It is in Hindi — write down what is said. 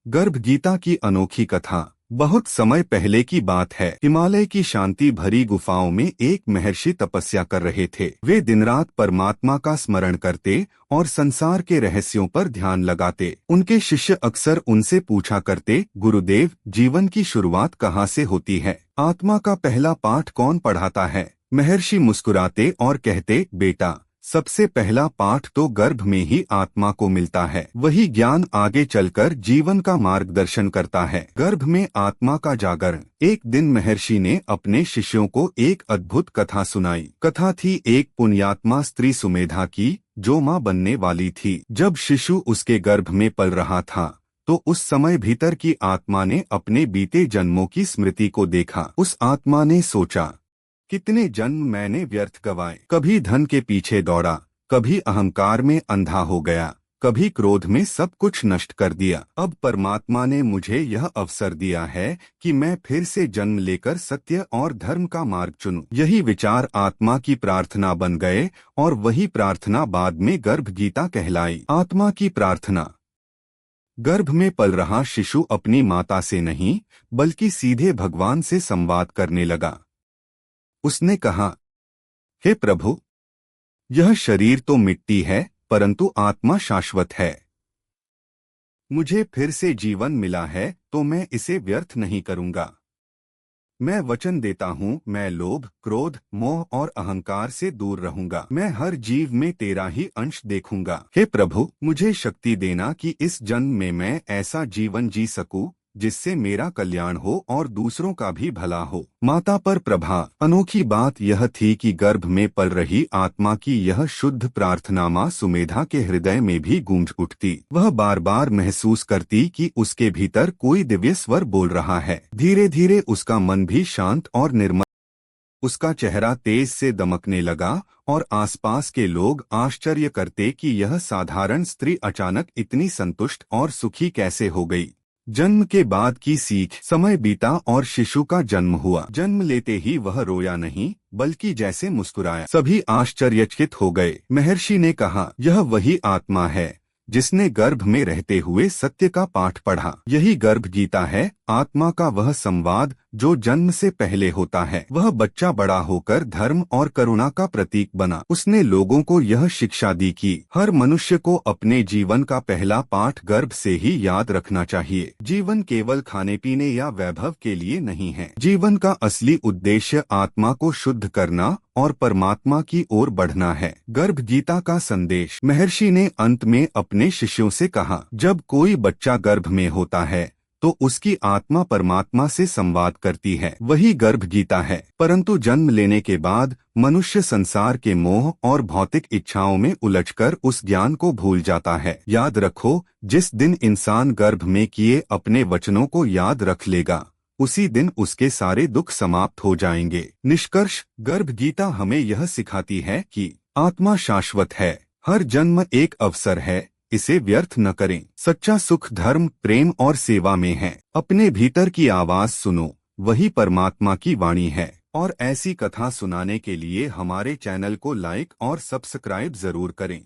गर्भ गीता की अनोखी कथा। बहुत समय पहले की बात है। हिमालय की शांति भरी गुफाओं में एक महर्षि तपस्या कर रहे थे। वे दिन रात परमात्मा का स्मरण करते और संसार के रहस्यों पर ध्यान लगाते। उनके शिष्य अक्सर उनसे पूछा करते, गुरुदेव, जीवन की शुरुआत कहाँ से होती है? आत्मा का पहला पाठ कौन पढ़ाता है? महर्षि मुस्कुराते और कहते, बेटा, सबसे पहला पाठ तो गर्भ में ही आत्मा को मिलता है। वही ज्ञान आगे चलकर जीवन का मार्गदर्शन करता है। गर्भ में आत्मा का जागरण। एक दिन महर्षि ने अपने शिष्यों को एक अद्भुत कथा सुनाई। कथा थी एक पुण्यात्मा स्त्री सुमेधा की, जो मां बनने वाली थी। जब शिशु उसके गर्भ में पल रहा था तो उस समय भीतर की आत्मा ने अपने बीते जन्मों की स्मृति को देखा। उस आत्मा ने सोचा, कितने जन्म मैंने व्यर्थ गंवाए। कभी धन के पीछे दौड़ा, कभी अहंकार में अंधा हो गया, कभी क्रोध में सब कुछ नष्ट कर दिया। अब परमात्मा ने मुझे यह अवसर दिया है कि मैं फिर से जन्म लेकर सत्य और धर्म का मार्ग चुनूं। यही विचार आत्मा की प्रार्थना बन गए और वही प्रार्थना बाद में गर्भ गीता कहलाई। आत्मा की प्रार्थना। गर्भ में पल रहा शिशु अपनी माता से नहीं बल्कि सीधे भगवान से संवाद करने लगा। उसने कहा, हे प्रभु, यह शरीर तो मिट्टी है परंतु आत्मा शाश्वत है। मुझे फिर से जीवन मिला है तो मैं इसे व्यर्थ नहीं करूंगा। मैं वचन देता हूँ, मैं लोभ, क्रोध, मोह और अहंकार से दूर रहूंगा। मैं हर जीव में तेरा ही अंश देखूंगा। हे प्रभु, मुझे शक्ति देना कि इस जन्म में मैं ऐसा जीवन जी सकूं जिससे मेरा कल्याण हो और दूसरों का भी भला हो। माता पर प्रभा। अनोखी बात यह थी कि गर्भ में पल रही आत्मा की यह शुद्ध प्रार्थना मां सुमेधा के हृदय में भी गूंज उठती। वह बार बार महसूस करती कि उसके भीतर कोई दिव्य स्वर बोल रहा है। धीरे धीरे उसका मन भी शांत और निर्मल। उसका चेहरा तेज से दमकने लगा और आसपास के लोग आश्चर्य करते कि यह साधारण स्त्री अचानक इतनी संतुष्ट और सुखी कैसे हो गई। जन्म के बाद की सीख। समय बीता और शिशु का जन्म हुआ। जन्म लेते ही वह रोया नहीं बल्कि जैसे मुस्कुराया। सभी आश्चर्यचकित हो गए। महर्षि ने कहा, यह वही आत्मा है जिसने गर्भ में रहते हुए सत्य का पाठ पढ़ा। यही गर्भ गीता है, आत्मा का वह संवाद जो जन्म से पहले होता है। वह बच्चा बड़ा होकर धर्म और करुणा का प्रतीक बना। उसने लोगों को यह शिक्षा दी कि हर मनुष्य को अपने जीवन का पहला पाठ गर्भ से ही याद रखना चाहिए। जीवन केवल खाने पीने या वैभव के लिए नहीं है। जीवन का असली उद्देश्य आत्मा को शुद्ध करना और परमात्मा की ओर बढ़ना है। गर्भ गीता का संदेश। महर्षि ने अंत में अपने शिष्यों से कहा, जब कोई बच्चा गर्भ में होता है तो उसकी आत्मा परमात्मा से संवाद करती है। वही गर्भ गीता है। परंतु जन्म लेने के बाद मनुष्य संसार के मोह और भौतिक इच्छाओं में उलझकर उस ज्ञान को भूल जाता है। याद रखो, जिस दिन इंसान गर्भ में किए अपने वचनों को याद रख लेगा, उसी दिन उसके सारे दुख समाप्त हो जाएंगे। निष्कर्ष, गर्भ गीता हमें यह सिखाती है कि आत्मा शाश्वत है। हर जन्म एक अवसर है, इसे व्यर्थ न करें। सच्चा सुख धर्म, प्रेम और सेवा में है। अपने भीतर की आवाज सुनो, वही परमात्मा की वाणी है। और ऐसी कथा सुनाने के लिए हमारे चैनल को लाइक और सब्सक्राइब जरूर करें।